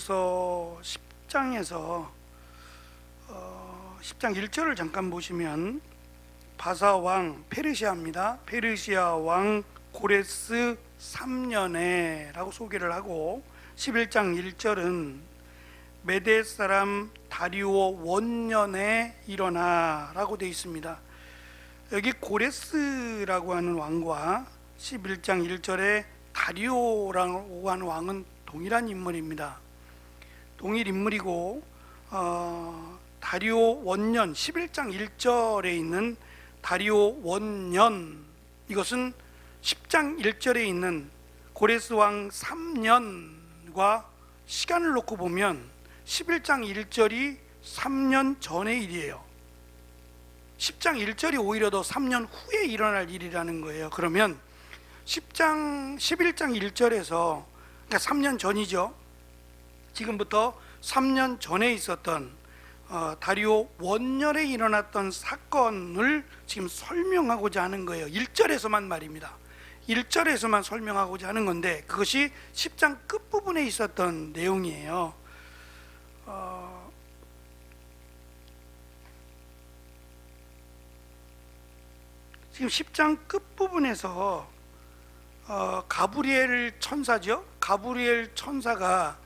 사무엘서 10장에서 10장 1절을 잠깐 보시면 바사왕 페르시아입니다. 페르시아 왕 고레스 3년에 라고 소개를 하고 11장 1절은 메대 사람 다리오 원년에 일어나 라고 되어 있습니다. 여기 고레스라고 하는 왕과 11장 1절에 다리오라고 하는 왕은 동일한 인물입니다. 동일 인물이고 다리오 원년 11장 1절에 있는 다리오 원년, 이것은 10장 1절에 있는 고레스 왕 3년과 시간을 놓고 보면 11장 1절이 3년 전의 일이에요. 10장 1절이 오히려 더 3년 후에 일어날 일이라는 거예요. 그러면 11장 1절에서 그러니까 3년 전이죠. 지금부터 3년 전에 있었던 다리오 원년에 일어났던 사건을 지금 설명하고자 하는 거예요. 1절에서만 말입니다. 1절에서만 설명하고자 하는 건데 그것이 10장 끝부분에 있었던 내용이에요. 지금 10장 끝부분에서 가브리엘 천사죠. 가브리엘 천사가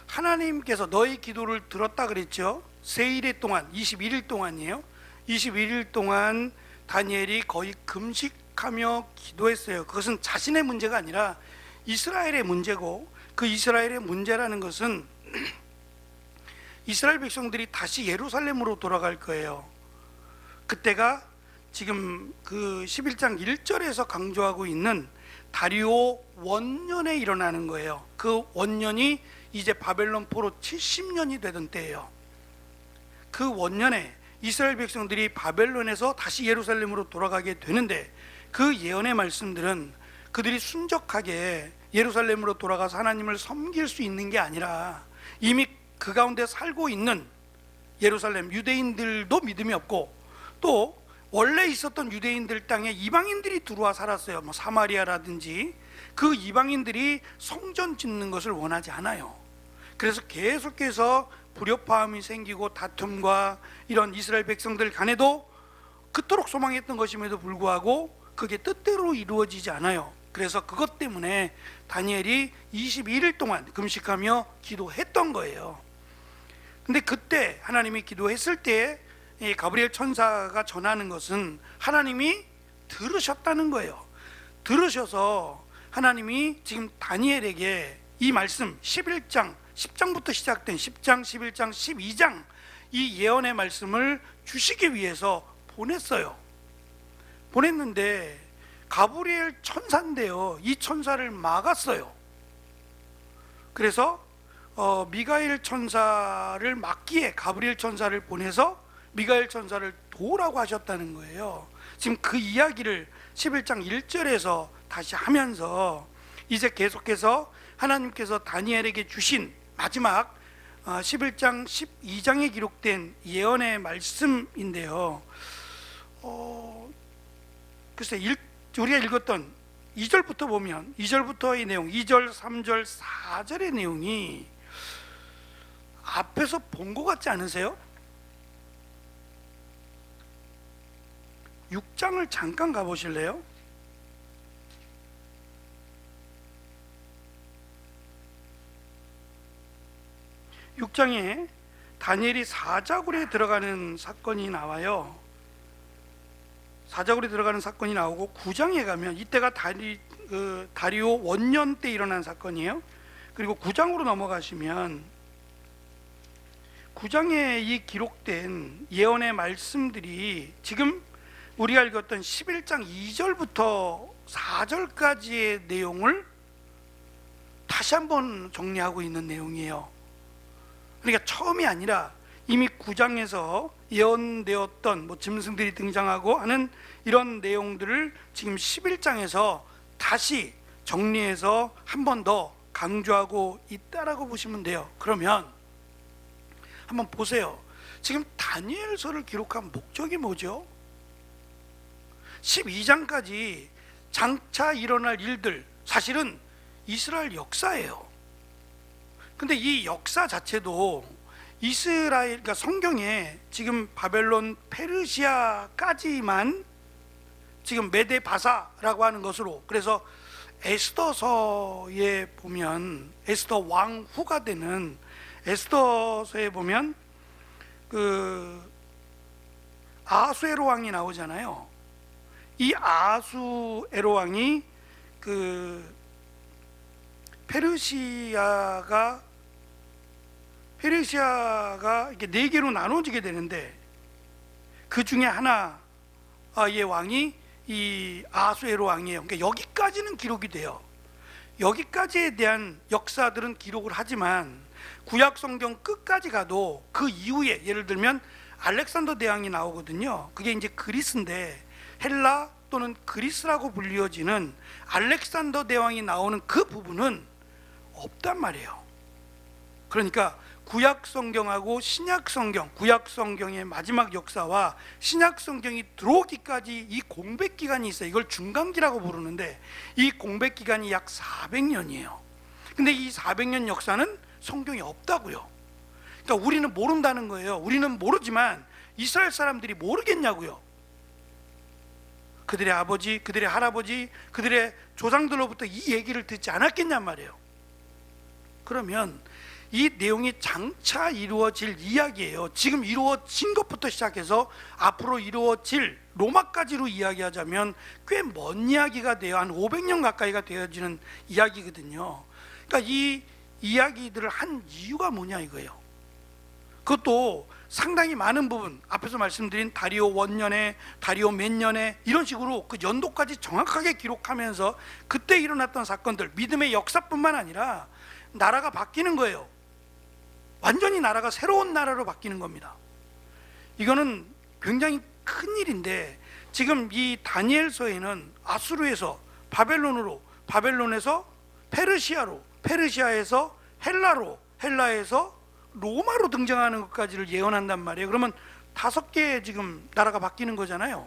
하나님께서 너의 기도를 들었다 그랬죠. 세일의 동안 21일 동안이에요. 21일 동안 다니엘이 거의 금식하며 기도했어요. 그것은 자신의 문제가 아니라 이스라엘의 문제고, 그 이스라엘의 문제라는 것은 이스라엘 백성들이 다시 예루살렘으로 돌아갈 거예요. 그때가 지금 그 11장 1절에서 강조하고 있는 다리오 원년에 일어나는 거예요. 그 원년이 이제 바벨론 포로 70년이 되던 때예요. 그 원년에 이스라엘 백성들이 바벨론에서 다시 예루살렘으로 돌아가게 되는데, 그 예언의 말씀들은 그들이 순적하게 예루살렘으로 돌아가서 하나님을 섬길 수 있는 게 아니라 이미 그 가운데 살고 있는 예루살렘 유대인들도 믿음이 없고, 또 원래 있었던 유대인들 땅에 이방인들이 들어와 살았어요. 사마리아라든지. 그 이방인들이 성전 짓는 것을 원하지 않아요. 그래서 계속해서 불협화음이 생기고 다툼과 이런 이스라엘 백성들 간에도 그토록 소망했던 것임에도 불구하고 그게 뜻대로 이루어지지 않아요. 그래서 그것 때문에 다니엘이 21일 동안 금식하며 기도했던 거예요. 근데 그때 하나님이 기도했을 때 가브리엘 천사가 전하는 것은 하나님이 들으셨다는 거예요. 들으셔서 하나님이 지금 다니엘에게 이 말씀 11장 10장부터 시작된 10장, 11장, 12장 이 예언의 말씀을 주시기 위해서 보냈어요. 보냈는데 가브리엘 천사인데요, 이 천사를 막았어요. 그래서 미가엘 천사를 막기에 가브리엘 천사를 보내서 미가엘 천사를 도우라고 하셨다는 거예요. 지금 그 이야기를 11장 1절에서 다시 하면서 이제 계속해서 하나님께서 다니엘에게 주신 마지막 11장 12장에 기록된 예언의 말씀인데요. 글쎄 우리가 읽었던 2절부터 보면 2절부터의 내용, 2절, 3절, 4절의 내용이 앞에서 본 것 같지 않으세요? 6장을 잠깐 가보실래요? 6장에 다니엘이 사자굴에 들어가는 사건이 나와요. 사자굴에 들어가는 사건이 나오고 9장에 가면 이때가 다리오 원년 때 일어난 사건이에요. 그리고 9장으로 넘어가시면 9장에 이 기록된 예언의 말씀들이 지금 우리가 읽었던 11장 2절부터 4절까지의 내용을 다시 한번 정리하고 있는 내용이에요. 그러니까 처음이 아니라 이미 9장에서 예언되었던 짐승들이 등장하고 하는 이런 내용들을 지금 11장에서 다시 정리해서 한 번 더 강조하고 있다라고 보시면 돼요. 그러면 한번 보세요. 지금 다니엘서를 기록한 목적이 뭐죠? 12장까지 장차 일어날 일들, 사실은 이스라엘 역사예요. 근데 이 역사 자체도 이스라엘, 그러니까 성경에 지금 바벨론 페르시아까지만 지금 메데 바사라고 하는 것으로, 그래서 에스더서에 보면 에스더 왕후가 되는 에스더서에 보면 그 아수에로 왕이 나오잖아요. 이 아수에로 왕이 그 페르시아가 이렇게 네 개로 나눠지게 되는데, 그 중에 하나의 왕이 이 아수에로 왕이에요. 그러니까 여기까지는 기록이 돼요. 여기까지에 대한 역사들은 기록을 하지만 구약 성경 끝까지 가도 그 이후에 예를 들면 알렉산더 대왕이 나오거든요. 그게 이제 그리스인데, 헬라 또는 그리스라고 불리어지는 알렉산더 대왕이 나오는 그 부분은 없단 말이에요. 그러니까 구약 성경하고 신약 성경, 구약 성경의 마지막 역사와 신약 성경이 들어오기까지 이 공백 기간이 있어요. 이걸 중간기라고 부르는데, 이 공백 기간이 약 400년이에요. 근데 이 400년 역사는 성경에 없다고요. 그러니까 우리는 모른다는 거예요. 우리는 모르지만 이스라엘 사람들이 모르겠냐고요. 그들의 아버지, 그들의 할아버지, 그들의 조상들로부터 이 얘기를 듣지 않았겠냔 말이에요. 그러면 이 내용이 장차 이루어질 이야기예요. 지금 이루어진 것부터 시작해서 앞으로 이루어질 로마까지로 이야기하자면 꽤 먼 이야기가 돼요. 한 500년 가까이가 되어지는 이야기거든요. 그러니까 이 이야기들을 한 이유가 뭐냐 이거예요. 그것도 상당히 많은 부분, 앞에서 말씀드린 다리오 원년에, 다리오 몇 년에, 이런 식으로 그 연도까지 정확하게 기록하면서 그때 일어났던 사건들, 믿음의 역사뿐만 아니라 나라가 바뀌는 거예요. 완전히 나라가 새로운 나라로 바뀌는 겁니다. 이거는 굉장히 큰 일인데, 지금 이 다니엘서에는 아수르에서 바벨론으로, 바벨론에서 페르시아로, 페르시아에서 헬라로, 헬라에서 로마로 등장하는 것까지를 예언한단 말이에요. 그러면 5개 지금 나라가 바뀌는 거잖아요.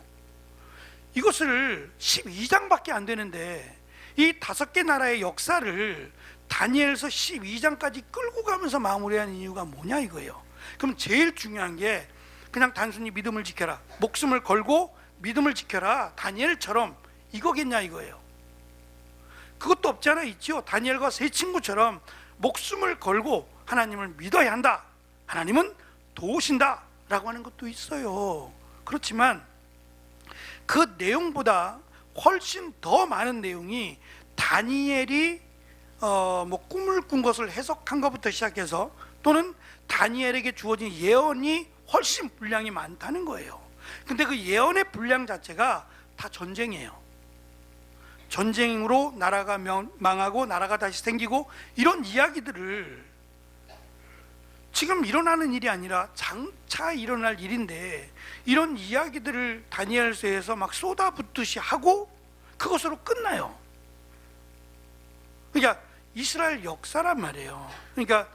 이것을 12장밖에 안 되는데 이 5개 나라의 역사를 다니엘서 12장까지 끌고 가면서 마무리하는 이유가 뭐냐 이거예요. 그럼 제일 중요한 게 그냥 단순히 믿음을 지켜라, 목숨을 걸고 믿음을 지켜라, 다니엘처럼 이거겠냐 이거예요. 그것도 없지 않아 있죠. 다니엘과 세 친구처럼 목숨을 걸고 하나님을 믿어야 한다, 하나님은 도우신다 라고 하는 것도 있어요. 그렇지만 그 내용보다 훨씬 더 많은 내용이 다니엘이 꿈을 꾼 것을 해석한 것부터 시작해서, 또는 다니엘에게 주어진 예언이 훨씬 분량이 많다는 거예요. 근데 그 예언의 분량 자체가 다 전쟁이에요. 전쟁으로 나라가 망하고 나라가 다시 생기고, 이런 이야기들을 지금 일어나는 일이 아니라 장차 일어날 일인데, 이런 이야기들을 다니엘서에서 막 쏟아붓듯이 하고 그것으로 끝나요. 그러니까 이스라엘 역사란 말이에요. 그러니까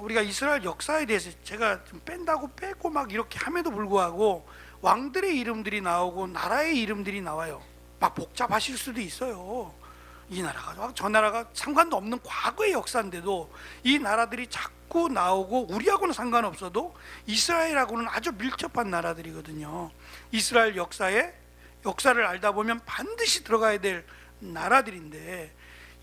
우리가 이스라엘 역사에 대해서 제가 좀 뺀다고 빼고 막 이렇게 함에도 불구하고 왕들의 이름들이 나오고 나라의 이름들이 나와요. 막 복잡하실 수도 있어요. 이 나라가 저 나라가 상관도 없는 과거의 역사인데도 이 나라들이 자꾸 나오고, 우리하고는 상관없어도 이스라엘하고는 아주 밀접한 나라들이거든요. 이스라엘 역사를 알다 보면 반드시 들어가야 될 나라들인데,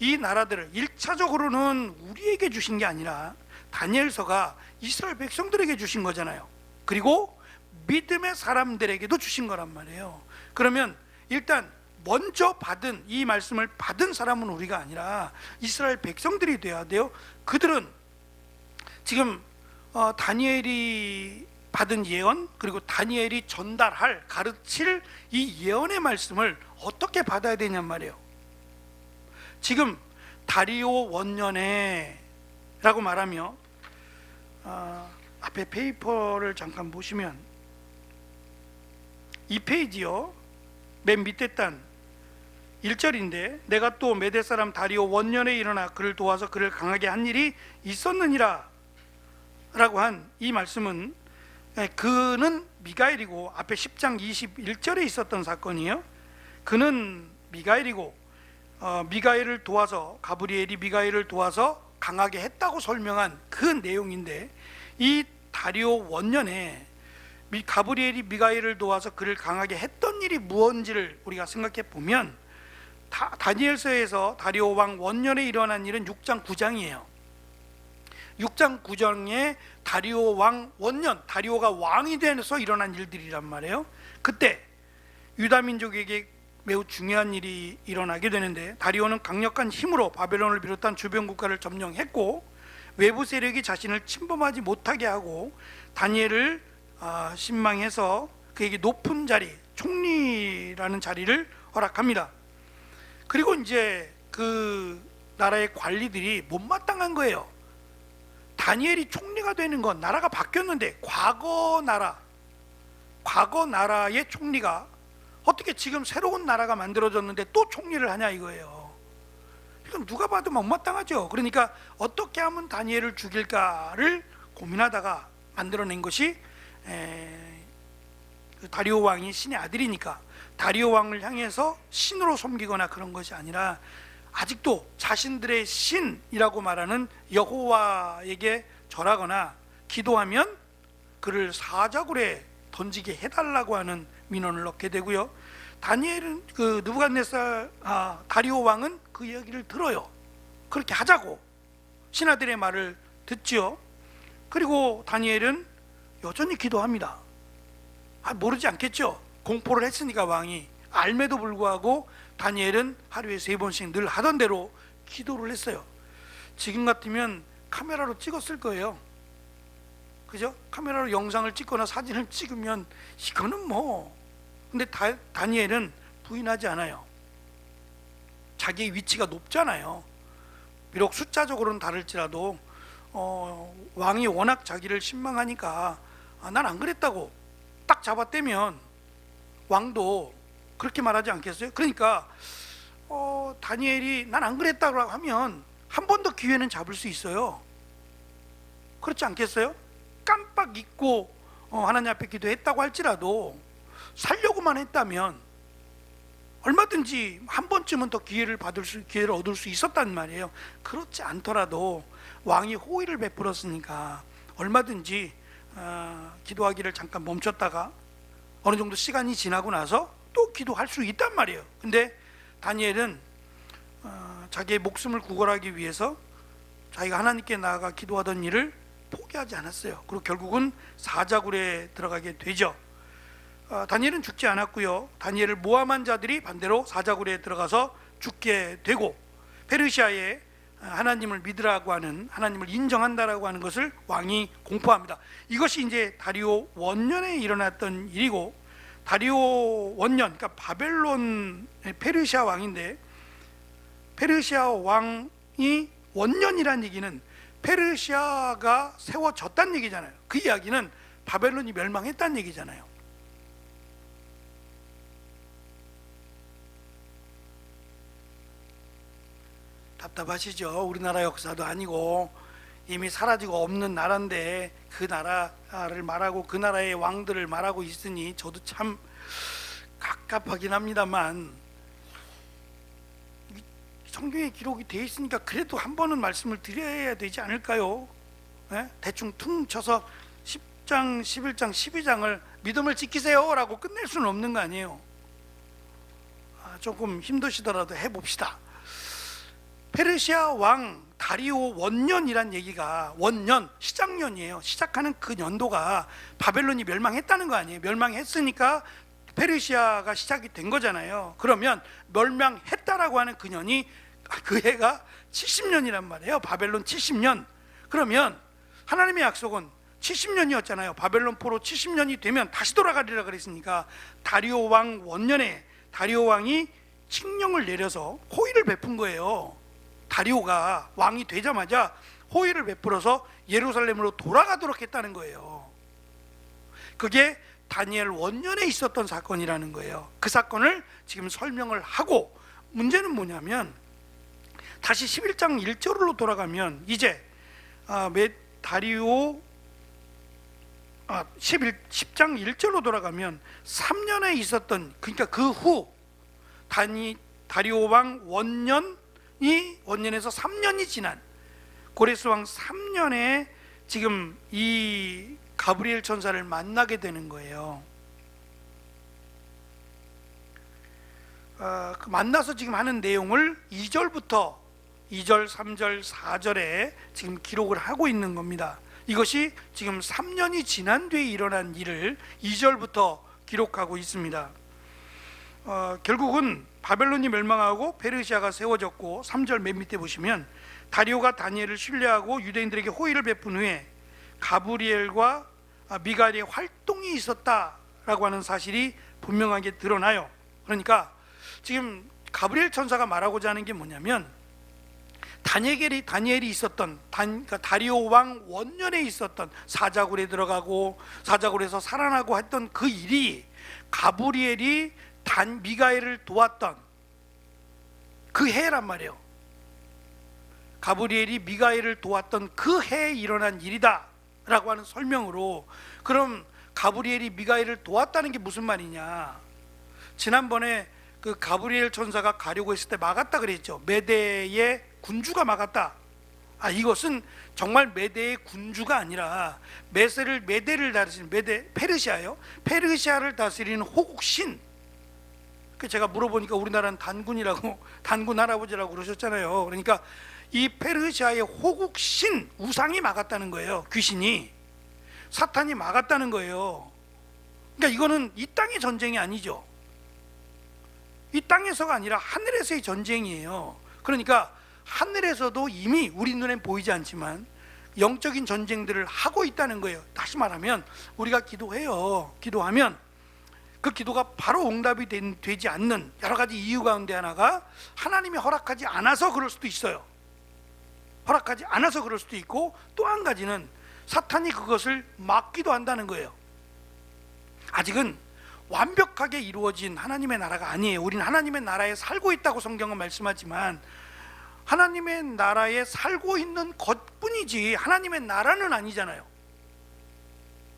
이 나라들을 1차적으로는 우리에게 주신 게 아니라 다니엘서가 이스라엘 백성들에게 주신 거잖아요. 그리고 믿음의 사람들에게도 주신 거란 말이에요. 그러면 일단 먼저 받은, 이 말씀을 받은 사람은 우리가 아니라 이스라엘 백성들이 돼야 돼요. 그들은 지금 다니엘이 받은 예언, 그리고 다니엘이 전달할, 가르칠 이 예언의 말씀을 어떻게 받아야 되냔 말이에요. 지금 다리오 원년에 라고 말하며, 앞에 페이퍼를 잠깐 보시면 이 페이지요, 맨 밑에 단 1절인데, 내가 또 메대 사람 다리오 원년에 일어나 그를 도와서 그를 강하게 한 일이 있었느니라 라고 한 이 말씀은, 그는 미가엘이고, 앞에 10장 21절에 있었던 사건이에요. 그는 미가엘이고, 미가엘을 도와서, 가브리엘이 미가엘을 도와서 강하게 했다고 설명한 그 내용인데, 이 다리오 원년에 가브리엘이 미가엘을 도와서 그를 강하게 했던 일이 무엇인지를 우리가 생각해 보면, 다니엘서에서 다리오 왕 원년에 일어난 일은 6장 9장이에요. 6장 9장에 다리오 왕 원년, 다리오가 왕이 되면서 일어난 일들이란 말이에요. 그때 유다 민족에게 매우 중요한 일이 일어나게 되는데, 다리오는 강력한 힘으로 바벨론을 비롯한 주변 국가를 점령했고, 외부 세력이 자신을 침범하지 못하게 하고, 다니엘을 신망해서 그에게 높은 자리, 총리라는 자리를 허락합니다. 그리고 이제 그 나라의 관리들이 못마땅한 거예요. 다니엘이 총리가 되는 건, 나라가 바뀌었는데 과거 나라의 총리가 어떻게 지금 새로운 나라가 만들어졌는데 또 총리를 하냐 이거예요. 이건 누가 봐도 못마땅하죠. 그러니까 어떻게 하면 다니엘을 죽일까를 고민하다가 만들어낸 것이 다리오 왕이 신의 아들이니까 다리오 왕을 향해서 신으로 섬기거나 그런 것이 아니라, 아직도 자신들의 신이라고 말하는 여호와에게 절하거나 기도하면 그를 사자굴에 던지게 해달라고 하는 민원을 넣게 되고요. 다니엘은 그 느부갓네살 다리오 왕은 그 이야기를 들어요. 그렇게 하자고 신하들의 말을 듣지요. 그리고 다니엘은 여전히 기도합니다. 모르지 않겠죠. 공포를 했으니까 왕이 알매도 불구하고 다니엘은 하루에 3번씩 늘 하던 대로 기도를 했어요. 지금 같으면 카메라로 찍었을 거예요. 그죠? 카메라로 영상을 찍거나 사진을 찍으면 이거는 뭐. 근데 다니엘은 부인하지 않아요. 자기의 위치가 높잖아요. 비록 숫자적으로는 다를지라도 왕이 워낙 자기를 신망하니까 난 안 그랬다고 딱 잡아떼면 왕도 그렇게 말하지 않겠어요? 그러니까 다니엘이 난 안 그랬다고 하면 한 번 더 기회는 잡을 수 있어요. 그렇지 않겠어요? 깜빡 잊고 하나님 앞에 기도했다고 할지라도 살려고만 했다면 얼마든지 한 번쯤은 더 기회를 얻을 수 있었단 말이에요. 그렇지 않더라도 왕이 호의를 베풀었으니까 얼마든지 기도하기를 잠깐 멈췄다가 어느 정도 시간이 지나고 나서 또 기도할 수 있단 말이에요. 근데 다니엘은 자기의 목숨을 구걸하기 위해서 자기가 하나님께 나아가 기도하던 일을 포기하지 않았어요. 그리고 결국은 사자굴에 들어가게 되죠. 다니엘은 죽지 않았고요. 다니엘을 모함한 자들이 반대로 사자굴에 들어가서 죽게 되고, 페르시아에 하나님을 믿으라고 하는, 하나님을 인정한다라고 하는 것을 왕이 공포합니다. 이것이 이제 다리오 원년에 일어났던 일이고, 다리오 원년, 그러니까 바벨론 페르시아 왕인데, 페르시아 왕이 원년이란 얘기는 페르시아가 세워졌다는 얘기잖아요. 그 이야기는 바벨론이 멸망했다는 얘기잖아요. 답답하시죠? 우리나라 역사도 아니고 이미 사라지고 없는 나라인데 그 나라를 말하고 그 나라의 왕들을 말하고 있으니 저도 참 갑갑하긴 합니다만, 성경에 기록이 되어 있으니까 그래도 한 번은 말씀을 드려야 되지 않을까요? 대충 퉁 쳐서 10장, 11장, 12장을 믿음을 지키세요 라고 끝낼 수는 없는 거 아니에요. 조금 힘드시더라도 해봅시다. 페르시아 왕 다리오 원년이란 얘기가, 원년, 시작년이에요. 시작하는 그 연도가 바벨론이 멸망했다는 거 아니에요. 멸망했으니까 페르시아가 시작이 된 거잖아요. 그러면 멸망했다라고 하는 그 년이, 그 해가 70년이란 말이에요. 바벨론 70년. 그러면 하나님의 약속은 70년이었잖아요. 바벨론 포로 70년이 되면 다시 돌아가리라 그랬으니까, 다리오 왕 원년에 다리오 왕이 칙령을 내려서 호의를 베푼 거예요. 다리오가 왕이 되자마자 호의를 베풀어서 예루살렘으로 돌아가도록 했다는 거예요. 그게 다니엘 원년에 있었던 사건이라는 거예요. 그 사건을 지금 설명을 하고, 문제는 뭐냐면 다시 11장 1절로 돌아가면, 이제 다리오 10장 1절로 돌아가면 3년에 있었던, 그러니까 그 후 다리오 왕 원년에서 3년이 지난 고레스 왕 3년에 지금 이 가브리엘 천사를 만나게 되는 거예요. 그 만나서 지금 하는 내용을 2절부터 2절, 3절, 4절에 지금 기록을 하고 있는 겁니다. 이것이 지금 3년이 지난 뒤에 일어난 일을 2절부터 기록하고 있습니다. 결국은 바벨론이 멸망하고 페르시아가 세워졌고, 3절 맨 밑에 보시면 다리오가 다니엘을 신뢰하고 유대인들에게 호의를 베푼 후에 가브리엘과 미가엘의 활동이 있었다라고 하는 사실이 분명하게 드러나요. 그러니까 지금 가브리엘 천사가 말하고자 하는 게 뭐냐면, 다니엘이 있었던 그러니까 다리오 왕 원년에 있었던 사자굴에 들어가고 사자굴에서 살아나고 했던 그 일이 가브리엘이 미가엘을 도왔던 그 해란 말이에요. 가브리엘이 미가엘을 도왔던 그 해에 일어난 일이다 라고 하는 설명으로, 그럼 가브리엘이 미가엘을 도왔다는 게 무슨 말이냐? 지난번에 그 가브리엘 천사가 가려고 했을 때 막았다 그랬죠. 메대의 군주가 막았다. 이것은 정말 메대의 군주가 아니라 메대를 다스리는 페르시아요. 페르시아를 다스리는 호국신. 제가 물어보니까 우리나라는 단군이라고, 단군 할아버지라고 그러셨잖아요. 그러니까 이 페르시아의 호국신 우상이 막았다는 거예요. 귀신이, 사탄이 막았다는 거예요. 그러니까 이거는 이 땅의 전쟁이 아니죠. 이 땅에서가 아니라 하늘에서의 전쟁이에요. 그러니까 하늘에서도 이미 우리 눈엔 보이지 않지만 영적인 전쟁들을 하고 있다는 거예요. 다시 말하면 우리가 기도하면 그 기도가 바로 응답이 되지 않는 여러 가지 이유 가운데 하나가 하나님이 허락하지 않아서 그럴 수도 있어요. 허락하지 않아서 그럴 수도 있고, 또 한 가지는 사탄이 그것을 막기도 한다는 거예요. 아직은 완벽하게 이루어진 하나님의 나라가 아니에요. 우리는 하나님의 나라에 살고 있다고 성경은 말씀하지만 하나님의 나라에 살고 있는 것뿐이지 하나님의 나라는 아니잖아요.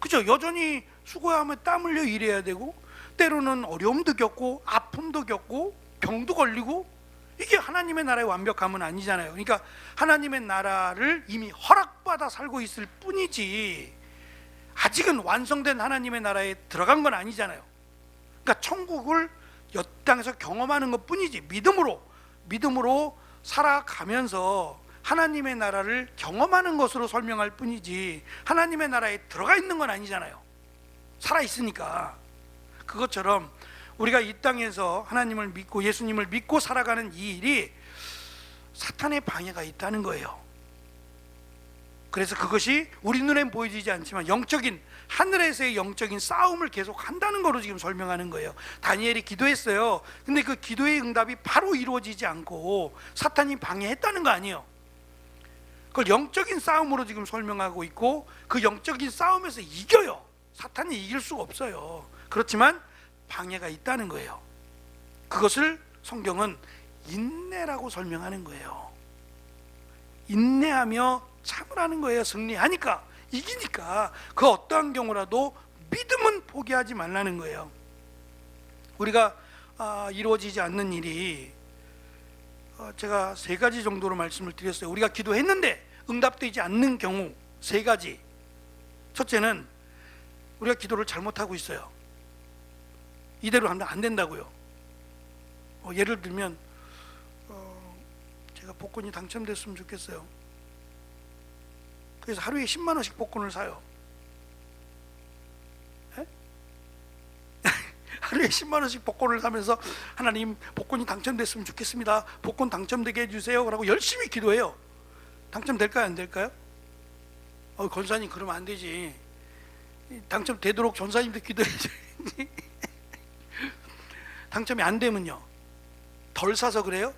그죠? 여전히 수고하며 땀 흘려 일해야 되고, 때로는 어려움도 겪고 아픔도 겪고 병도 걸리고, 이게 하나님의 나라의 완벽함은 아니잖아요. 그러니까 하나님의 나라를 이미 허락받아 살고 있을 뿐이지 아직은 완성된 하나님의 나라에 들어간 건 아니잖아요. 그러니까 천국을 이 땅에서 경험하는 것 뿐이지, 믿음으로 살아가면서 하나님의 나라를 경험하는 것으로 설명할 뿐이지 하나님의 나라에 들어가 있는 건 아니잖아요. 살아있으니까. 그것처럼 우리가 이 땅에서 하나님을 믿고 예수님을 믿고 살아가는 이 일이 사탄의 방해가 있다는 거예요. 그래서 그것이 우리 눈엔 보여지지 않지만 하늘에서의 영적인 싸움을 계속 한다는 거로 지금 설명하는 거예요. 다니엘이 기도했어요. 근데 그 기도의 응답이 바로 이루어지지 않고 사탄이 방해했다는 거 아니에요. 그걸 영적인 싸움으로 지금 설명하고 있고, 그 영적인 싸움에서 이겨요. 사탄이 이길 수가 없어요. 그렇지만 방해가 있다는 거예요. 그것을 성경은 인내라고 설명하는 거예요. 인내하며 참으라는 거예요. 승리하니까, 이기니까 그 어떠한 경우라도 믿음은 포기하지 말라는 거예요. 우리가 이루어지지 않는 일이 제가 3가지 정도로 말씀을 드렸어요. 우리가 기도했는데 응답되지 않는 경우 3가지. 첫째는 우리가 기도를 잘못하고 있어요. 이대로 하면 안 된다고요. 예를 들면 제가 복권이 당첨됐으면 좋겠어요. 그래서 하루에 10만 원씩 복권을 사요. 하루에 10만 원씩 복권을 사면서 하나님, 복권이 당첨됐으면 좋겠습니다. 복권 당첨되게 해주세요. 라고 열심히 기도해요. 당첨될까요? 안 될까요? 권사님 그러면 안 되지. 당첨되도록 전사님도 기도해야지. 당첨이 안 되면요, 덜 사서 그래요?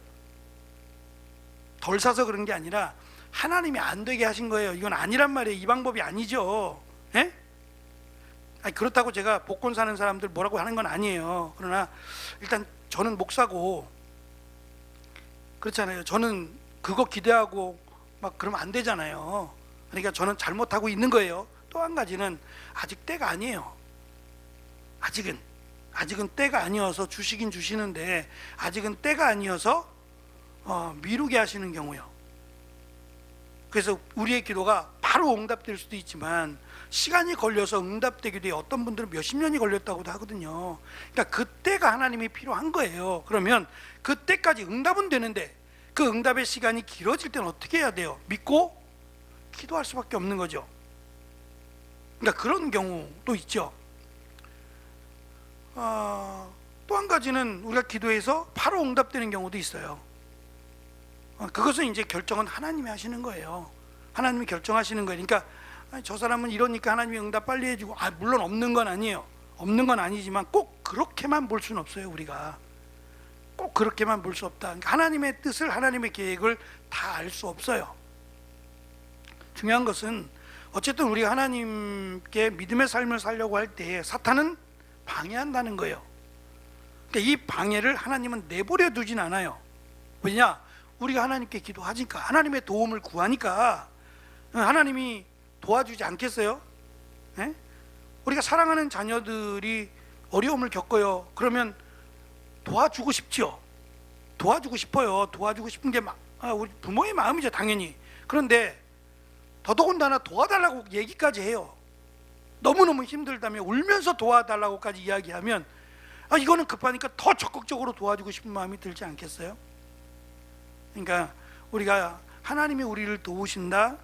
덜 사서 그런 게 아니라 하나님이 안 되게 하신 거예요. 이건 아니란 말이에요. 이 방법이 아니죠. 그렇다고 제가 복권 사는 사람들 뭐라고 하는 건 아니에요. 그러나 일단 저는 목사고 그렇잖아요. 저는 그거 기대하고 막 그러면 안 되잖아요. 그러니까 저는 잘못하고 있는 거예요. 또 한 가지는 아직 때가 아니에요. 아직은 때가 아니어서 주시긴 주시는데 아직은 때가 아니어서 미루게 하시는 경우요. 그래서 우리의 기도가 바로 응답될 수도 있지만 시간이 걸려서 응답되기도 해요. 어떤 분들은 몇십 년이 걸렸다고도 하거든요. 그러니까 그때가 하나님이 필요한 거예요. 그러면 그때까지 응답은 되는데 그 응답의 시간이 길어질 때는 어떻게 해야 돼요? 믿고 기도할 수밖에 없는 거죠. 그러니까 그런 경우도 있죠. 또 한 가지는 우리가 기도해서 바로 응답되는 경우도 있어요. 그것은 이제 결정은 하나님이 하시는 거예요. 하나님이 결정하시는 거예요. 그러니까 저 사람은 이러니까 하나님이 응답 빨리 해주고, 물론 없는 건 아니에요. 없는 건 아니지만 꼭 그렇게만 볼 수는 없어요. 우리가 꼭 그렇게만 볼 수 없다. 그러니까 하나님의 뜻을, 하나님의 계획을 다 알 수 없어요. 중요한 것은 어쨌든 우리가 하나님께 믿음의 삶을 살려고 할 때 사탄은 방해한다는 거예요. 그러니까 이 방해를 하나님은 내버려 두진 않아요. 왜냐? 우리가 하나님께 기도하니까, 하나님의 도움을 구하니까 하나님이 도와주지 않겠어요? 네? 우리가 사랑하는 자녀들이 어려움을 겪어요. 그러면 도와주고 싶죠. 도와주고 싶어요. 도와주고 싶은 게 우리 부모의 마음이죠, 당연히. 그런데 더더군다나 도와달라고 얘기까지 해요. 너무너무 힘들다며 울면서 도와달라고까지 이야기하면 이거는 급하니까 더 적극적으로 도와주고 싶은 마음이 들지 않겠어요? 그러니까 우리가 하나님이 우리를 도우신다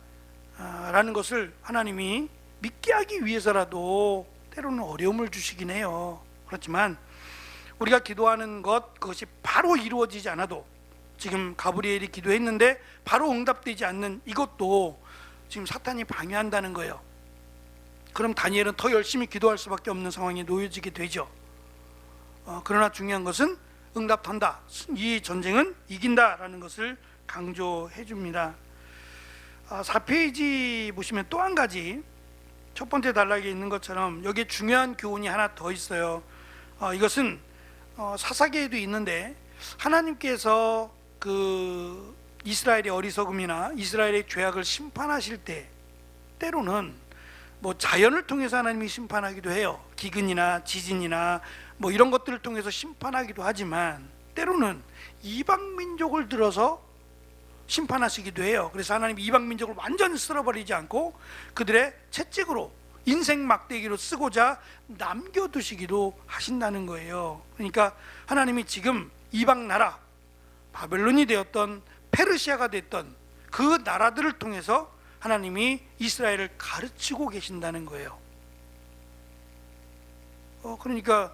라는 것을 하나님이 믿게 하기 위해서라도 때로는 어려움을 주시긴 해요. 그렇지만 우리가 기도하는 그것이 바로 이루어지지 않아도, 지금 가브리엘이 기도했는데 바로 응답되지 않는 이것도 지금 사탄이 방해한다는 거예요. 그럼 다니엘은 더 열심히 기도할 수밖에 없는 상황에 놓여지게 되죠. 그러나 중요한 것은 응답한다, 이 전쟁은 이긴다라는 것을 강조해 줍니다. 4페이지 보시면 또 한 가지, 첫 번째 단락에 있는 것처럼 여기에 중요한 교훈이 하나 더 있어요. 이것은 사사기에도 있는데, 하나님께서 그 이스라엘의 어리석음이나 이스라엘의 죄악을 심판하실 때 때로는 뭐 자연을 통해서 하나님이 심판하기도 해요. 기근이나 지진이나 뭐 이런 것들을 통해서 심판하기도 하지만 때로는 이방 민족을 들어서 심판하시기도 해요. 그래서 하나님이 이방 민족을 완전히 쓸어버리지 않고 그들의 채찍으로, 인생 막대기로 쓰고자 남겨두시기도 하신다는 거예요. 그러니까 하나님이 지금 이방 나라, 바벨론이 되었던, 페르시아가 됐던 그 나라들을 통해서 하나님이 이스라엘을 가르치고 계신다는 거예요. 그러니까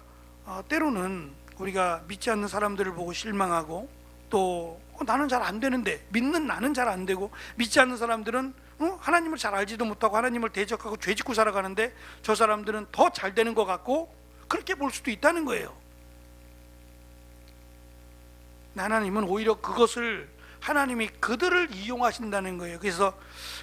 때로는 우리가 믿지 않는 사람들을 보고 실망하고, 또 나는 잘 안 되는데, 믿는 나는 잘 안 되고, 믿지 않는 사람들은 하나님을 잘 알지도 못하고 하나님을 대적하고 죄짓고 살아가는데 저 사람들은 더 잘 되는 것 같고, 그렇게 볼 수도 있다는 거예요. 하나님은 오히려 그것을, 하나님이 그들을 이용하신다는 거예요. 그래서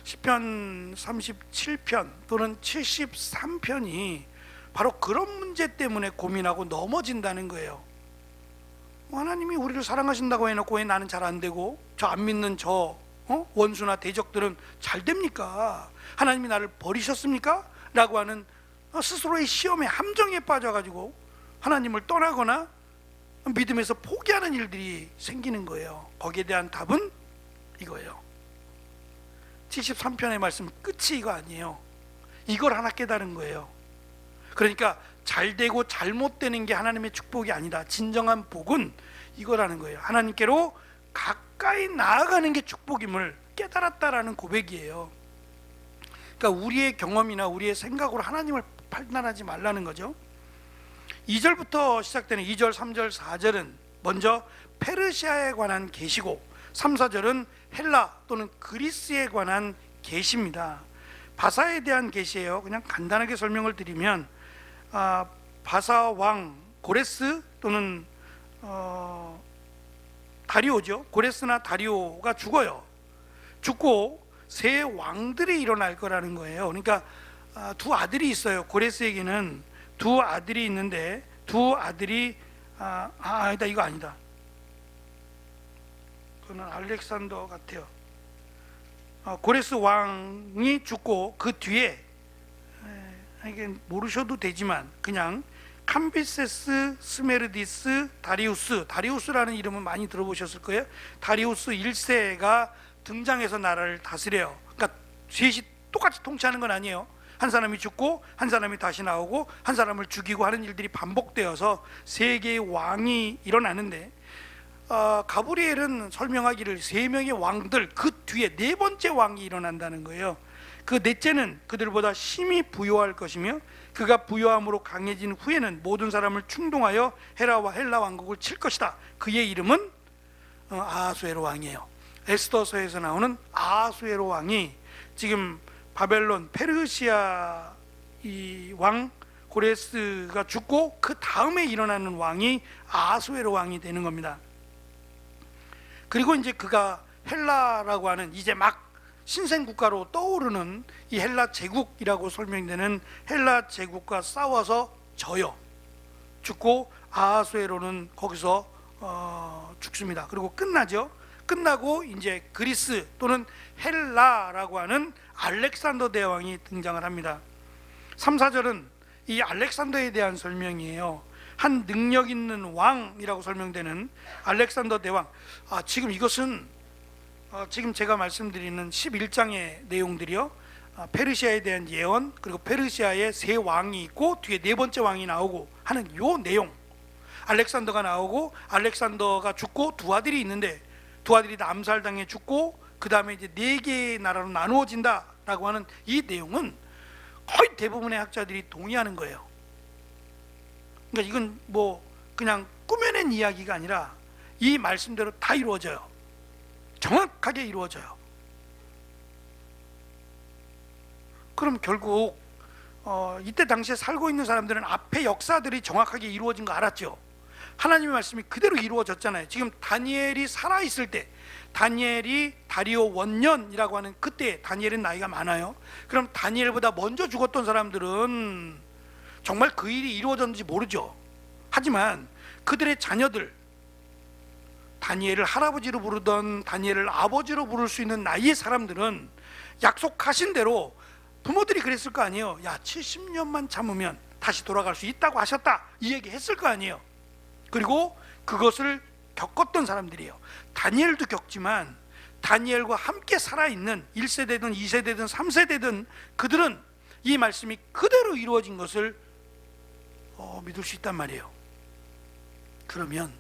시편 37편 또는 73편이 바로 그런 문제 때문에 고민하고 넘어진다는 거예요. 하나님이 우리를 사랑하신다고 해놓고 왜 나는 잘 안 되고, 저 안 믿는 저 원수나 대적들은 잘 됩니까? 하나님이 나를 버리셨습니까? 라고 하는 스스로의 시험의 함정에 빠져가지고 하나님을 떠나거나 믿음에서 포기하는 일들이 생기는 거예요. 거기에 대한 답은 이거예요. 73편의 말씀 끝이 이거 아니에요. 이걸 하나 깨달은 거예요. 그러니까 잘되고 잘못되는 게 하나님의 축복이 아니다. 진정한 복은 이거라는 거예요. 하나님께로 가까이 나아가는 게 축복임을 깨달았다라는 고백이에요. 그러니까 우리의 경험이나 우리의 생각으로 하나님을 판단하지 말라는 거죠. 2절부터 시작되는 2절, 3절, 4절은 먼저 페르시아에 관한 계시고, 3, 4절은 헬라 또는 그리스에 관한 계시입니다. 바사에 대한 계시예요. 그냥 간단하게 설명을 드리면 바사 왕 고레스 또는 다리오죠. 고레스나 다리오가 죽고 새 왕들이 일어날 거라는 거예요. 그러니까 두 아들이 있어요. 고레스에게는 두 아들이 있는데, 두 아들이 아니다, 이거 아니다. 그거는 알렉산더 같아요. 고레스 왕이 죽고 그 뒤에, 이게 모르셔도 되지만 그냥 캄비세스 스메르디스 다리우스라는 이름은 많이 들어보셨을 거예요. 다리우스 1세가 등장해서 나라를 다스려요. 셋이 똑같이 통치하는 건 아니에요. 한 사람이 죽고 한 사람이 다시 나오고 한 사람을 죽이고 하는 일들이 반복되어서 세 개의 왕이 일어나는데, 가브리엘은 설명하기를 세 명의 왕들, 그 뒤에 네 번째 왕이 일어난다는 거예요. 그 넷째는 그들보다 심히 부요할 것이며 그가 부요함으로 강해진 후에는 모든 사람을 충동하여 헤라와 헬라 왕국을 칠 것이다. 그의 이름은 아하수에로 왕이에요. 에스더서에서 나오는 아하수에로 왕이 지금 바벨론 페르시아 이 왕 고레스가 죽고 그 다음에 일어나는 왕이 아하수에로 왕이 되는 겁니다. 그리고 이제 그가 헬라라고 하는 이제 막 신생국가로 떠오르는 이 헬라 제국이라고 설명되는 헬라 제국과 싸워서 져요. 죽고 아하수에로는 거기서 죽습니다. 그리고 끝나죠. 끝나고 이제 그리스 또는 헬라라고 하는 알렉산더 대왕이 등장을 합니다. 3, 4절은 이 알렉산더에 대한 설명이에요. 한 능력 있는 왕이라고 설명되는 알렉산더 대왕. 지금 이것은 지금 제가 말씀드리는 11장의 내용들이요, 페르시아에 대한 예언, 그리고 페르시아에 세 왕이 있고 뒤에 네 번째 왕이 나오고 하는 요 내용. 알렉산더가 나오고 알렉산더가 죽고 두 아들이 있는데 두 아들이 다 암살당해 죽고 그 다음에 이제 네 개의 나라로 나누어진다라고 하는 이 내용은 거의 대부분의 학자들이 동의하는 거예요. 그러니까 이건 뭐 그냥 꾸며낸 이야기가 아니라 이 말씀대로 다 이루어져요. 정확하게 이루어져요. 그럼 결국 이때 당시에 살고 있는 사람들은 앞에 역사들이 정확하게 이루어진 거 알았죠. 하나님의 말씀이 그대로 이루어졌잖아요. 지금 다니엘이 살아있을 때, 다니엘이 다리오 원년이라고 하는 그때, 다니엘은 나이가 많아요. 그럼 다니엘보다 먼저 죽었던 사람들은 정말 그 일이 이루어졌는지 모르죠. 하지만 그들의 자녀들, 다니엘을 할아버지로 부르던 다니엘을 아버지로 부를 수 있는 나이의 사람들은 약속하신 대로 부모들이 그랬을 거 아니에요. 야, 70년만 참으면 다시 돌아갈 수 있다고 하셨다, 이 얘기 했을 거 아니에요. 그리고 그것을 겪었던 사람들이에요. 다니엘도 겪지만 다니엘과 함께 살아있는 1세대든 2세대든 3세대든 그들은 이 말씀이 그대로 이루어진 것을 믿을 수 있단 말이에요. 그러면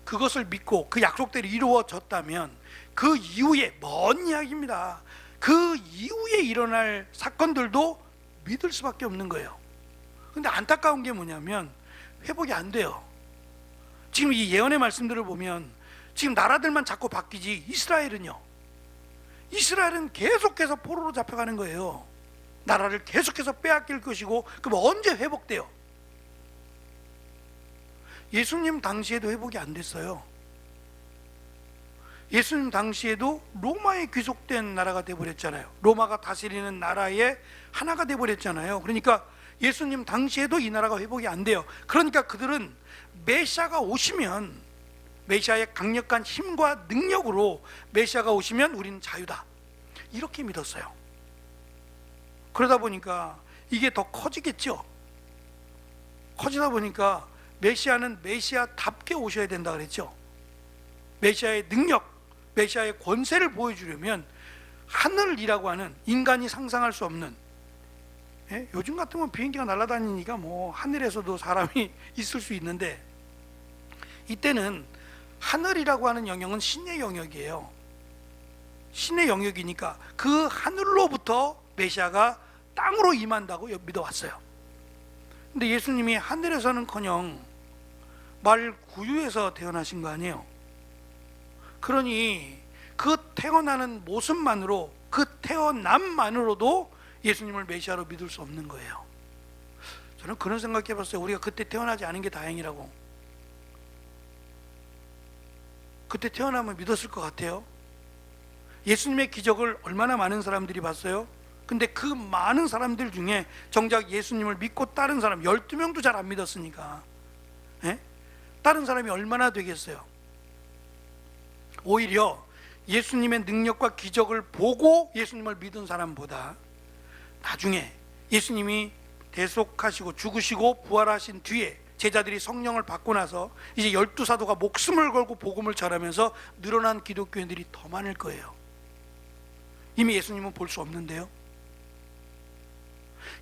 그것을 믿고 그 약속대로 이루어졌다면 그 이후에, 먼 이야기입니다, 그 이후에 일어날 사건들도 믿을 수밖에 없는 거예요. 근데 안타까운 게 뭐냐면 회복이 안 돼요. 지금 이 예언의 말씀들을 보면 지금 나라들만 자꾸 바뀌지, 이스라엘은요, 이스라엘은 계속해서 포로로 잡혀가는 거예요. 나라를 계속해서 빼앗길 것이고, 그럼 언제 회복돼요? 예수님 당시에도 회복이 안 됐어요. 예수님 당시에도 로마에 귀속된 나라가 되어버렸잖아요. 로마가 다스리는 나라의 하나가 되어버렸잖아요. 그러니까 예수님 당시에도 이 나라가 회복이 안 돼요. 그러니까 그들은 메시아가 오시면, 메시아의 강력한 힘과 능력으로 메시아가 오시면 우리는 자유다, 이렇게 믿었어요. 그러다 보니까 이게 더 커지겠죠. 커지다 보니까 메시아는 메시아답게 오셔야 된다 그랬죠. 메시아의 능력, 메시아의 권세를 보여주려면 하늘이라고 하는 인간이 상상할 수 없는, 요즘 같으면 비행기가 날아다니니까 뭐 하늘에서도 사람이 있을 수 있는데, 이때는 하늘이라고 하는 영역은 신의 영역이에요. 신의 영역이니까 그 하늘로부터 메시아가 땅으로 임한다고 믿어왔어요. 근데 예수님이 하늘에서는커녕 말 구유에서 태어나신 거 아니에요. 그러니 그 태어나는 모습만으로, 그 태어남만으로도 예수님을 메시아로 믿을 수 없는 거예요. 저는 그런 생각해 봤어요. 우리가 그때 태어나지 않은 게 다행이라고. 그때 태어나면 믿었을 것 같아요. 예수님의 기적을 얼마나 많은 사람들이 봤어요. 근데 그 많은 사람들 중에 정작 예수님을 믿고 따른 사람 12명도 잘 안 믿었으니까, 다른 사람이 얼마나 되겠어요. 오히려 예수님의 능력과 기적을 보고 예수님을 믿은 사람보다 나중에 예수님이 대속하시고 죽으시고 부활하신 뒤에 제자들이 성령을 받고 나서 이제 12사도가 목숨을 걸고 복음을 전하면서 늘어난 기독교인들이 더 많을 거예요. 이미 예수님은 볼 수 없는데요.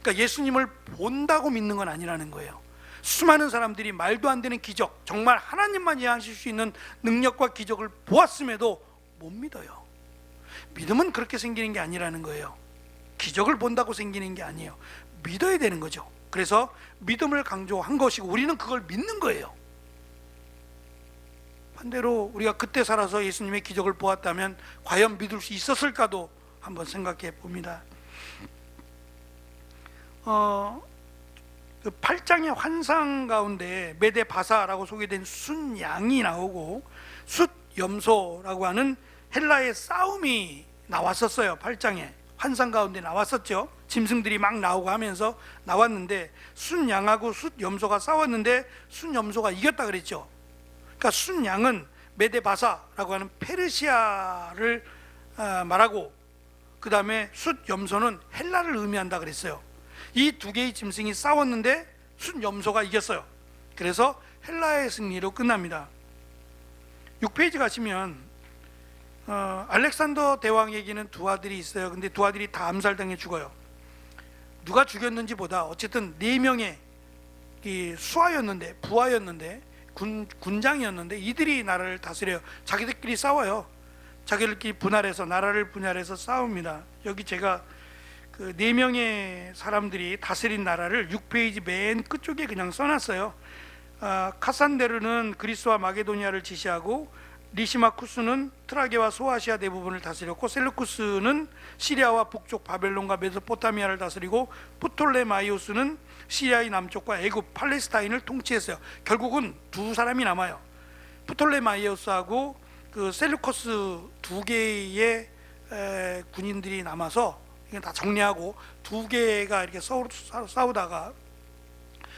그러니까 예수님을 본다고 믿는 건 아니라는 거예요. 수많은 사람들이 말도 안 되는 기적, 정말 하나님만 이해하실 수 있는 능력과 기적을 보았음에도 못 믿어요. 믿음은 그렇게 생기는 게 아니라는 거예요. 기적을 본다고 생기는 게 아니에요. 믿어야 되는 거죠. 그래서 믿음을 강조한 것이고 우리는 그걸 믿는 거예요. 반대로 우리가 그때 살아서 예수님의 기적을 보았다면 과연 믿을 수 있었을까도 한번 생각해 봅니다. 그 8장의 환상 가운데 메데바사라고 소개된 순양이 나오고 숫염소라고 하는 헬라의 싸움이 나왔었어요. 8장에 환상 가운데 나왔었죠. 짐승들이 막 나오고 하면서 나왔는데 순양하고 숫염소가 싸웠는데 순염소가 이겼다 그랬죠. 그러니까 순양은 메데바사라고 하는 페르시아를 말하고, 그 다음에 숫염소는 헬라를 의미한다 그랬어요. 이 두 개의 짐승이 싸웠는데 숫염소가 이겼어요. 그래서 헬라의 승리로 끝납니다. 6페이지 가시면 알렉산더 대왕에게는 두 아들이 있어요. 근데 두 아들이 다 암살당해 죽어요. 누가 죽였는지 보다 어쨌든 4명의 이 수하였는데, 부하였는데, 군장이었는데 이들이 나라를 다스려요. 자기들끼리 싸워요. 자기들끼리 분할해서, 나라를 분할해서 싸웁니다. 여기 제가 그 4명의 사람들이 다스린 나라를 6페이지 맨 끝쪽에 그냥 써놨어요. 카산데르는 그리스와 마게도니아를 지시하고, 리시마쿠스는 트라게와 소아시아 대부분을 다스렸고, 셀루쿠스는 시리아와 북쪽 바벨론과 메소포타미아를 다스리고, 프톨레마이오스는 시리아의 남쪽과 애굽, 팔레스타인을 통치했어요. 결국은 두 사람이 남아요. 프톨레마이오스하고 그 셀루커스 두 개의 군인들이 남아서 이게 다 정리하고 두 개가 이렇게 싸우다가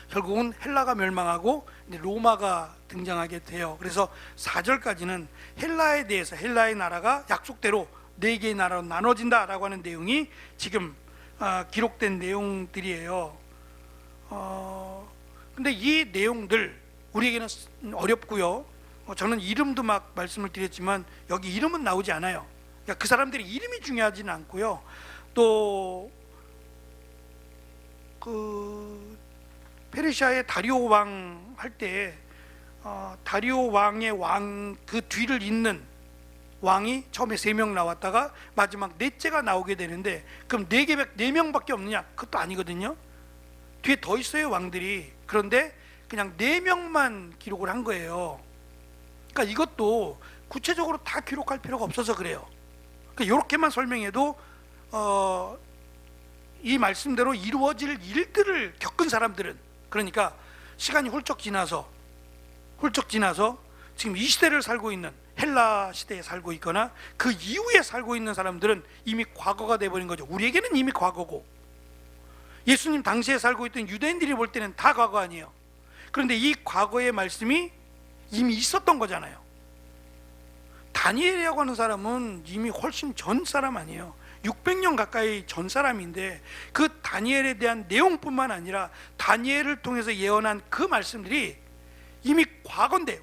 결국은 헬라가 멸망하고 이제 로마가 등장하게 돼요. 그래서 4절까지는 헬라에 대해서, 헬라의 나라가 약속대로 4개의 나라로 나눠진다라고 하는 내용이 지금 기록된 내용들이에요. 근데 이 내용들 우리에게는 어렵고요. 저는 이름도 막 말씀을 드렸지만 여기 이름은 나오지 않아요. 그러니까 그 사람들의 이름이 중요하지는 않고요. 또 그 페르시아의 다리오 왕 할 때 다리오 왕의 왕 그 뒤를 잇는 왕이 처음에 3명 나왔다가 마지막 넷째가 나오게 되는데, 그럼 4명밖에 없느냐? 그것도 아니거든요. 뒤에 더 있어요, 왕들이. 그런데 그냥 4명만 기록을 한 거예요. 그러니까 이것도 구체적으로 다 기록할 필요가 없어서 그래요. 그러니까 이렇게만 설명해도 이 말씀대로 이루어질 일들을 겪은 사람들은, 그러니까 시간이 훌쩍 지나서 지금 이 시대를 살고 있는, 헬라 시대에 살고 있거나 그 이후에 살고 있는 사람들은 이미 과거가 돼버린 거죠. 우리에게는 이미 과거고, 예수님 당시에 살고 있던 유대인들이 볼 때는 다 과거 아니에요. 그런데 이 과거의 말씀이 이미 있었던 거잖아요. 다니엘이라고 하는 사람은 이미 훨씬 전 사람 아니에요. 600년 가까이 전 사람인데 그 다니엘에 대한 내용뿐만 아니라 다니엘을 통해서 예언한 그 말씀들이 이미 과거인데,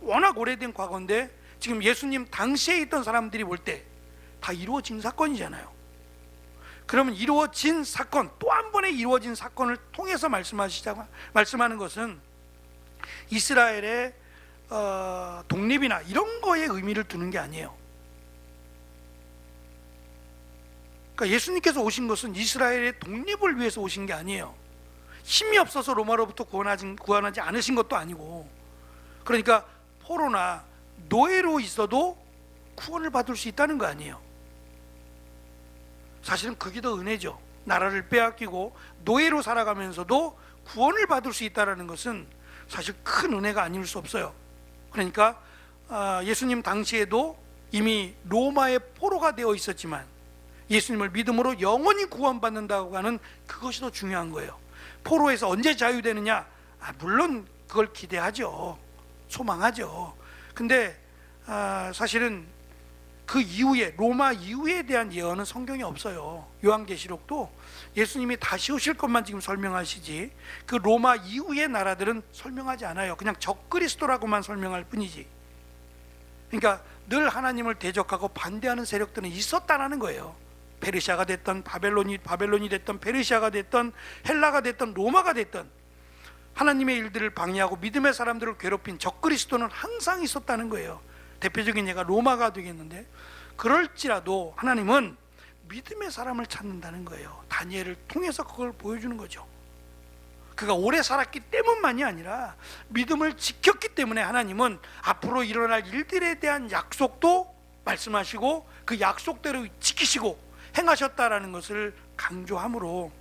워낙 오래된 과거인데 지금 예수님 당시에 있던 사람들이 볼 때 다 이루어진 사건이잖아요. 그러면 이루어진 사건, 또 한 번의 이루어진 사건을 통해서 말씀하는 것은 이스라엘의 독립이나 이런 거에 의미를 두는 게 아니에요. 그러니까 예수님께서 오신 것은 이스라엘의 독립을 위해서 오신 게 아니에요. 힘이 없어서 로마로부터 구원하지 않으신 것도 아니고, 그러니까 포로나 노예로 있어도 구원을 받을 수 있다는 거 아니에요. 사실은 그게 더 은혜죠. 나라를 빼앗기고 노예로 살아가면서도 구원을 받을 수 있다는 것은 사실 큰 은혜가 아닐 수 없어요. 그러니까 예수님 당시에도 이미 로마의 포로가 되어 있었지만 예수님을 믿음으로 영원히 구원받는다고 하는 그것이 더 중요한 거예요. 포로에서 언제 자유되느냐? 물론 그걸 기대하죠. 소망하죠. 근데 사실은 그 이후에, 로마 이후에 대한 예언은 성경에 없어요. 요한계시록도 예수님이 다시 오실 것만 지금 설명하시지 그 로마 이후의 나라들은 설명하지 않아요. 그냥 적그리스도라고만 설명할 뿐이지. 그러니까 늘 하나님을 대적하고 반대하는 세력들은 있었다라는 거예요. 페르시아가 됐던 바벨론이 됐던 페르시아가 됐던 헬라가 됐던 로마가 됐던 하나님의 일들을 방해하고 믿음의 사람들을 괴롭힌 적그리스도는 항상 있었다는 거예요. 대표적인 예가 로마가 되겠는데, 그럴지라도 하나님은 믿음의 사람을 찾는다는 거예요. 다니엘을 통해서 그걸 보여주는 거죠. 그가 오래 살았기 때문만이 아니라 믿음을 지켰기 때문에 하나님은 앞으로 일어날 일들에 대한 약속도 말씀하시고 그 약속대로 지키시고 행하셨다라는 것을 강조함으로,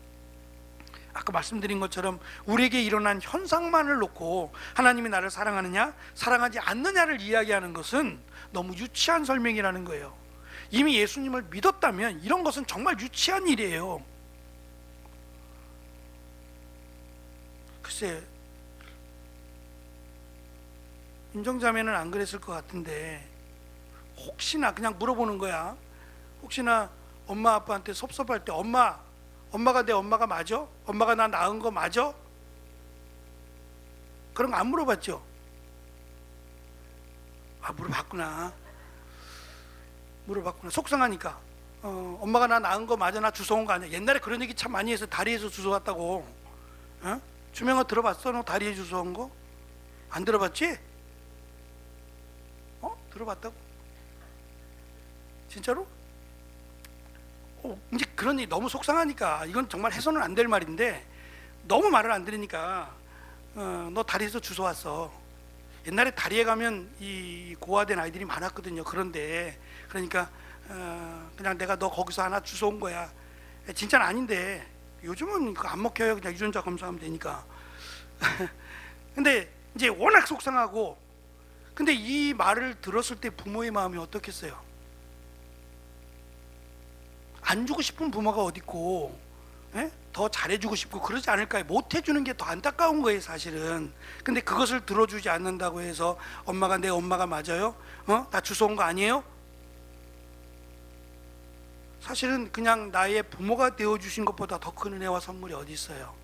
아까 말씀드린 것처럼 우리에게 일어난 현상만을 놓고 하나님이 나를 사랑하느냐 사랑하지 않느냐를 이야기하는 것은 너무 유치한 설명이라는 거예요. 이미 예수님을 믿었다면 이런 것은 정말 유치한 일이에요. 글쎄, 인정자매는 안 그랬을 것 같은데, 혹시나 그냥 물어보는 거야. 혹시나 엄마 아빠한테 섭섭할 때 엄마가 내 엄마가 맞아? 엄마가 나 낳은 거 맞아? 그런 거 안 물어봤죠? 아, 물어봤구나. 속상하니까. 엄마가 나 낳은 거 맞아? 나 주워온 거 아니야? 옛날에 그런 얘기 참 많이 해서 다리에서 주워왔다고. 어? 주명아, 들어봤어? 너 다리에 주워온 거? 안 들어봤지? 들어봤다고? 진짜로? 이제 그런 얘기 너무 속상하니까, 이건 정말 해서는 안 될 말인데 너무 말을 안 들으니까 너 다리에서 주워왔어. 옛날에 다리에 가면 이 고아된 아이들이 많았거든요. 그런데 그러니까 그냥 내가 너 거기서 하나 주워온 거야. 진짜는 아닌데 요즘은 그거 안 먹혀요. 그냥 유전자 검사하면 되니까. 근데 이제 워낙 속상하고, 근데 이 말을 들었을 때 부모의 마음이 어떻겠어요? 안 주고 싶은 부모가 어딨고, 더 잘해주고 싶고 그러지 않을까요? 못해주는 게 더 안타까운 거예요, 사실은. 근데 그것을 들어주지 않는다고 해서 엄마가 내 엄마가 맞아요? 나 주워온 거 아니에요? 사실은 그냥 나의 부모가 되어주신 것보다 더 큰 은혜와 선물이 어디 있어요?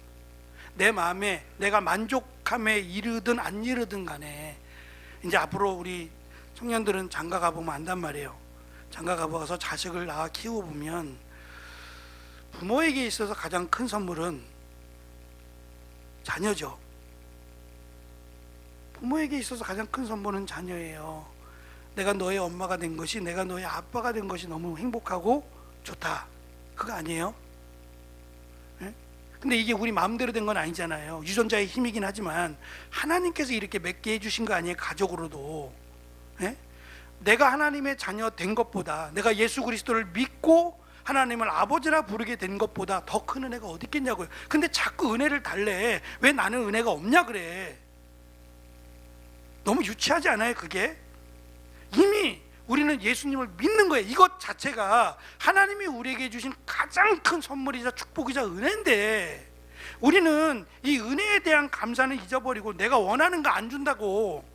내 마음에 내가 만족함에 이르든 안 이르든 간에, 이제 앞으로 우리 청년들은 장가 가보면 안단 말이에요. 장가 가봐서 자식을 낳아 키워보면 부모에게 있어서 가장 큰 선물은 자녀죠. 부모에게 있어서 가장 큰 선물은 자녀예요. 내가 너의 엄마가 된 것이, 내가 너의 아빠가 된 것이 너무 행복하고 좋다, 그거 아니에요? 근데 이게 우리 마음대로 된 건 아니잖아요. 유전자의 힘이긴 하지만 하나님께서 이렇게 맺게 해주신 거 아니에요, 가족으로도. 내가 하나님의 자녀 된 것보다, 내가 예수 그리스도를 믿고 하나님을 아버지라 부르게 된 것보다 더 큰 은혜가 어디 있겠냐고요. 근데 자꾸 은혜를 달래. 왜 나는 은혜가 없냐 그래. 너무 유치하지 않아요, 그게? 이미 우리는 예수님을 믿는 거예요. 이것 자체가 하나님이 우리에게 주신 가장 큰 선물이자 축복이자 은혜인데, 우리는 이 은혜에 대한 감사는 잊어버리고 내가 원하는 거 안 준다고,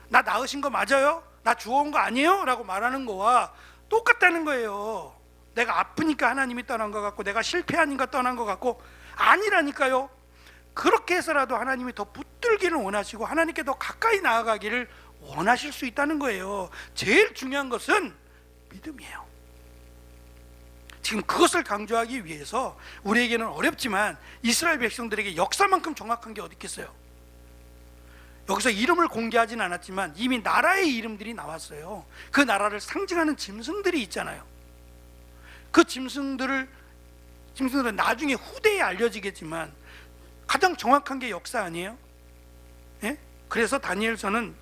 나 낳으신 거 맞아요? 나 주워온 거 아니에요? 라고 말하는 거와 똑같다는 거예요. 내가 아프니까 하나님이 떠난 것 같고, 내가 실패하니까 떠난 것 같고, 아니라니까요. 그렇게 해서라도 하나님이 더 붙들기를 원하시고 하나님께 더 가까이 나아가기를 원하실 수 있다는 거예요. 제일 중요한 것은 믿음이에요. 지금 그것을 강조하기 위해서 우리에게는 어렵지만 이스라엘 백성들에게 역사만큼 정확한 게 어디 있겠어요? 여기서 이름을 공개하진 않았지만 이미 나라의 이름들이 나왔어요. 그 나라를 상징하는 짐승들이 있잖아요. 그 짐승들은 나중에 후대에 알려지겠지만 가장 정확한 게 역사 아니에요? 그래서 다니엘서는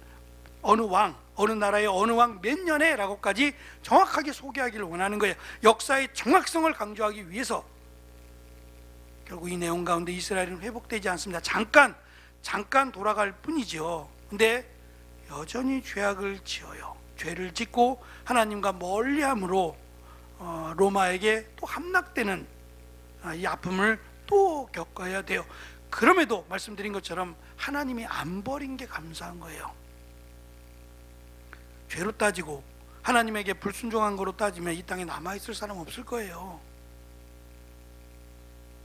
어느 왕, 어느 나라의 어느 왕 몇 년에 라고까지 정확하게 소개하기를 원하는 거예요. 역사의 정확성을 강조하기 위해서. 결국 이 내용 가운데 이스라엘은 회복되지 않습니다. 잠깐 돌아갈 뿐이죠. 근데 여전히 죄악을 지어요. 죄를 짓고 하나님과 멀리함으로 로마에게 또 함락되는 이 아픔을 또 겪어야 돼요. 그럼에도 말씀드린 것처럼 하나님이 안 버린 게 감사한 거예요. 죄로 따지고 하나님에게 불순종한 거로 따지면 이 땅에 남아있을 사람 없을 거예요.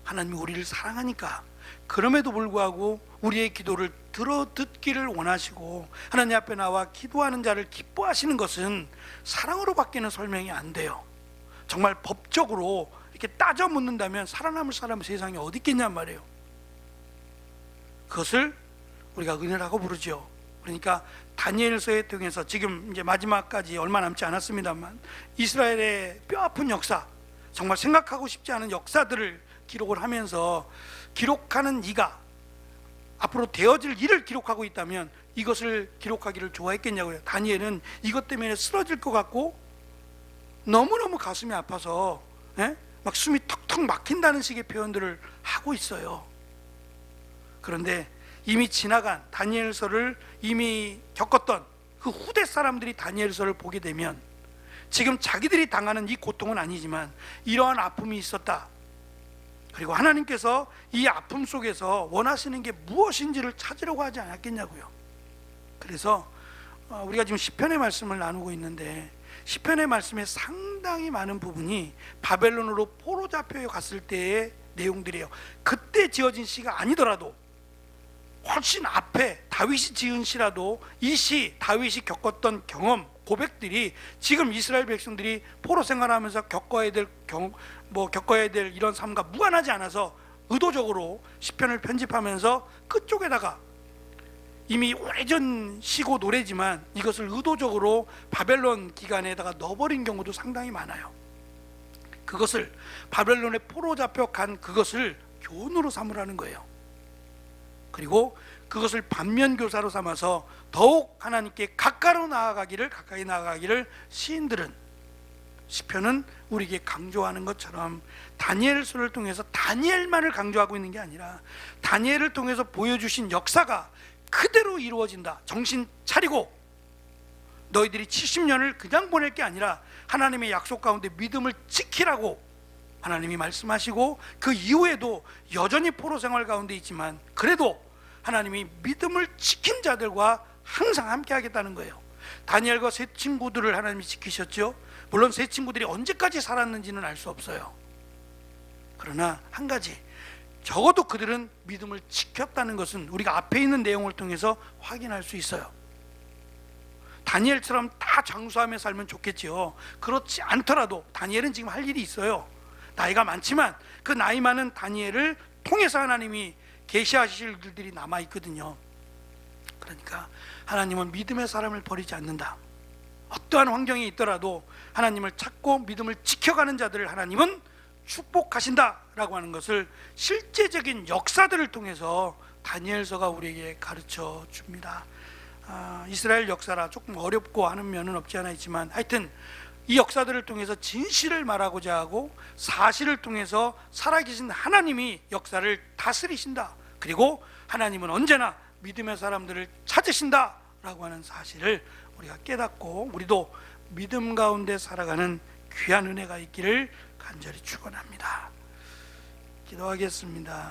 하나님이 우리를 사랑하니까 그럼에도 불구하고 우리의 기도를 들어듣기를 원하시고 하나님 앞에 나와 기도하는 자를 기뻐하시는 것은 사랑으로 밖에는 설명이 안 돼요. 정말 법적으로 이렇게 따져 묻는다면 살아남을 사람은 세상에 어디 있겠냔 말이에요. 그것을 우리가 은혜라고 부르죠. 그러니까 다니엘서에 통해서 지금 이제 마지막까지 얼마 남지 않았습니다만 이스라엘의 뼈아픈 역사, 정말 생각하고 싶지 않은 역사들을 기록을 하면서 기록하는 이가 앞으로 되어질 일을 기록하고 있다면 이것을 기록하기를 좋아했겠냐고요. 다니엘은 이것 때문에 쓰러질 것 같고 너무너무 가슴이 아파서 막 숨이 턱턱 막힌다는 식의 표현들을 하고 있어요. 그런데 이미 지나간 다니엘서를 이미 겪었던 그 후대 사람들이 다니엘서를 보게 되면 지금 자기들이 당하는 이 고통은 아니지만 이러한 아픔이 있었다. 그리고 하나님께서 이 아픔 속에서 원하시는 게 무엇인지를 찾으려고 하지 않았겠냐고요. 그래서 우리가 지금 시편의 말씀을 나누고 있는데 시편의 말씀에 상당히 많은 부분이 바벨론으로 포로 잡혀 갔을 때의 내용들이에요. 그때 지어진 시가 아니더라도 훨씬 앞에 다윗이 지은 시라도 이 시 다윗이 겪었던 경험, 고백들이 지금 이스라엘 백성들이 포로 생활하면서 겪어야 될 이런 삶과 무관하지 않아서 의도적으로 시편을 편집하면서 끝쪽에다가 이미 오래전 시고 노래지만 이것을 의도적으로 바벨론 기간에다가 넣어버린 경우도 상당히 많아요. 그것을 바벨론에 포로 잡혀간 그것을 교훈으로 삼으라는 거예요. 그리고 그것을 반면교사로 삼아서 더욱 하나님께 가까이 나아가기를 시인들은 시편은 우리에게 강조하는 것처럼 다니엘서를 통해서 다니엘만을 강조하고 있는 게 아니라 다니엘을 통해서 보여주신 역사가 그대로 이루어진다. 정신 차리고 너희들이 70년을 그냥 보낼 게 아니라 하나님의 약속 가운데 믿음을 지키라고 하나님이 말씀하시고 그 이후에도 여전히 포로 생활 가운데 있지만 그래도 하나님이 믿음을 지킨 자들과 항상 함께 하겠다는 거예요. 다니엘과 세 친구들을 하나님이 지키셨죠. 물론 세 친구들이 언제까지 살았는지는 알 수 없어요. 그러나 한 가지, 적어도 그들은 믿음을 지켰다는 것은 우리가 앞에 있는 내용을 통해서 확인할 수 있어요. 다니엘처럼 다 장수하며 살면 좋겠지요. 그렇지 않더라도 다니엘은 지금 할 일이 있어요. 나이가 많지만 그 나이 많은 다니엘을 통해서 하나님이 계시하실 일들이 남아있거든요. 그러니까 하나님은 믿음의 사람을 버리지 않는다. 어떠한 환경이 있더라도 하나님을 찾고 믿음을 지켜가는 자들을 하나님은 축복하신다라고 하는 것을 실제적인 역사들을 통해서 다니엘서가 우리에게 가르쳐 줍니다. 이스라엘 역사라 조금 어렵고 하는 면은 없지 않아 있지만 하여튼 이 역사들을 통해서 진실을 말하고자 하고 사실을 통해서 살아계신 하나님이 역사를 다스리신다. 그리고 하나님은 언제나 믿음의 사람들을 찾으신다라고 하는 사실을 우리가 깨닫고 우리도 믿음 가운데 살아가는 귀한 은혜가 있기를 간절히 축원합니다. 기도하겠습니다.